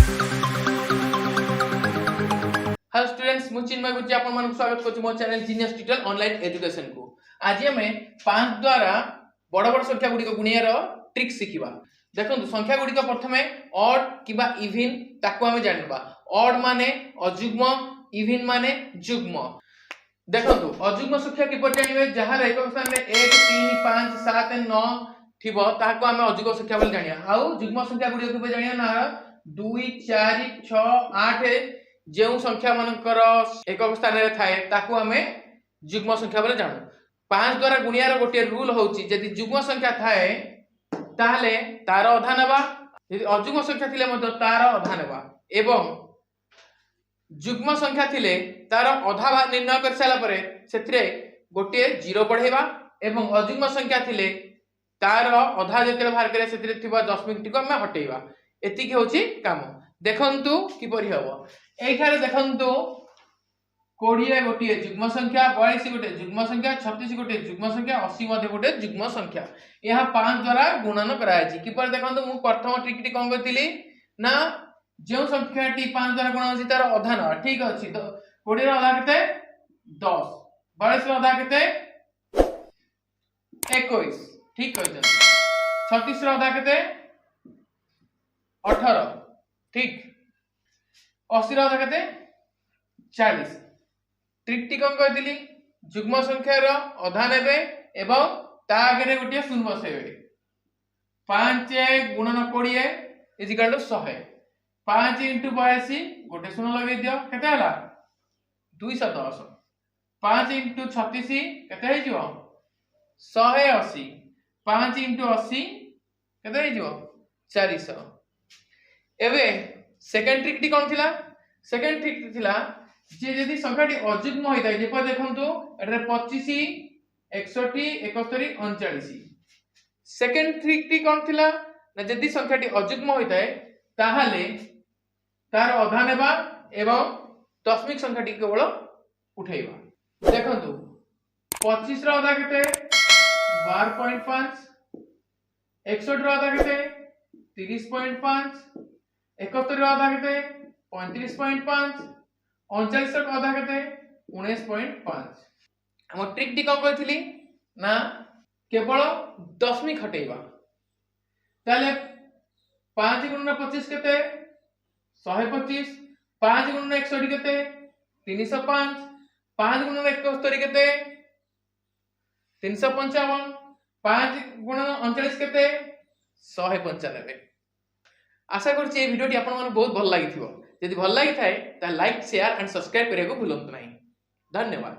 Hello students, मु चिन्मय गुरुजी आपण मानक स्वागत करछु मो channel genius tutorial online education को। आज हमें 5 द्वारा बड़ बड़ संख्या गुडी को गुणियार ट्रिक सिखिबा। देखंतु संख्या गुडी को प्रथमे ऑड किबा इवन ताको हमें जानबा। ऑड माने अजुग्म, इवन माने जुग्म। देखंतु अजुग्म संख्या किपर जानिबे जहार एक स्थान रे 1 3 5 7 9 थिबो ताको हमें अजुग्म संख्या बोल जानिया। आउ जुग्म संख्या गुडी को जानिया ना 2 4 6 8 जो संख्या मानकर एक स्थान रे थाए ताकू हमें जुग्म संख्या बोले जानू। 5 द्वारा गुणियार गोटे रूल होउची यदि जुग्म संख्या थाए ताहले तार अधा नेबा, यदि अजुग्म संख्या थिले मध्य तार अधा नेबा एवं जुग्म संख्या थिले तार अधा निर्णय कर साला परे सेथिरे गोटे जीरो बढ़ेबा एवं अजुग्म संख्या थिले तार अधा जेते बाहर करे सेथिरे थिबा दशमिक टिको हमें हटेबा। एतिकी होची काम। देखंतु किपरि हबो एठारे देखंतु 20 गोटे जुग्म संख्या, 42 गोटे जुग्म संख्या, 36 गोटे जुग्म संख्या, 80 मध्ये गोटे जुग्म संख्या। यह 5 द्वारा गुणन करायछि। किपर देखंतु मु प्रथम ट्रिकटी कोन करथिली ना जो संख्याटी 5 द्वारा गुणन होछि तार अधा न ठीक अछि। तो 20 रो अधा केते 10, 42 रो अधा केते 21 ठीक कहै छै। 36 रो अधा केते 18 ठीक। 80 रो अधा केते 40। ट्रिकटी कोन कहथिली जुग्म संख्या रो अधा नेबे एवं ता आगे गोटे शून्य बसेबे। 5 गुणन 20 इजिकल टू 100। 5 * 82 गोटे शून्य लगे दियो केते हला 210। 5 * 36 केते हे जिवो 180। 5 * 80 केते हे जिवो 400। एबे सेकंड ट्रिकटी कोन थिला? सेकंड ट्रिक थिला जे यदि संख्याटी अजुग्म होई थाए जेपर देखंतु एटरे 25 61 71 39। सेकंड ट्रिकटी कोन थिला ना यदि संख्याटी अजुग्म होई थाए ताहाले तार अधा नेबा एवं दशमिक संख्याटी केवल उठेइबा। देखंतु 25 रो अधा केते 12.5, 61 रो अधा केते 30.5, 71 रो अधा केते 35.5, 39 रो अधा केते 19.5। हम ट्रिक टी कोन कहथिली ना केवल दशमिक हटेइबा। ताले 5 * 25 केते 125, 5 * 61 केते 305, 5 * 71 केते 355, 5 * 39 केते 195। आशा करछि ए वीडियोटी आपन मन बहुत भल लागिथिबो। यदि भल लागि थाए ता लाइक शेयर एंड सब्सक्राइब करिया को भूलंतु नाही। धन्यवाद।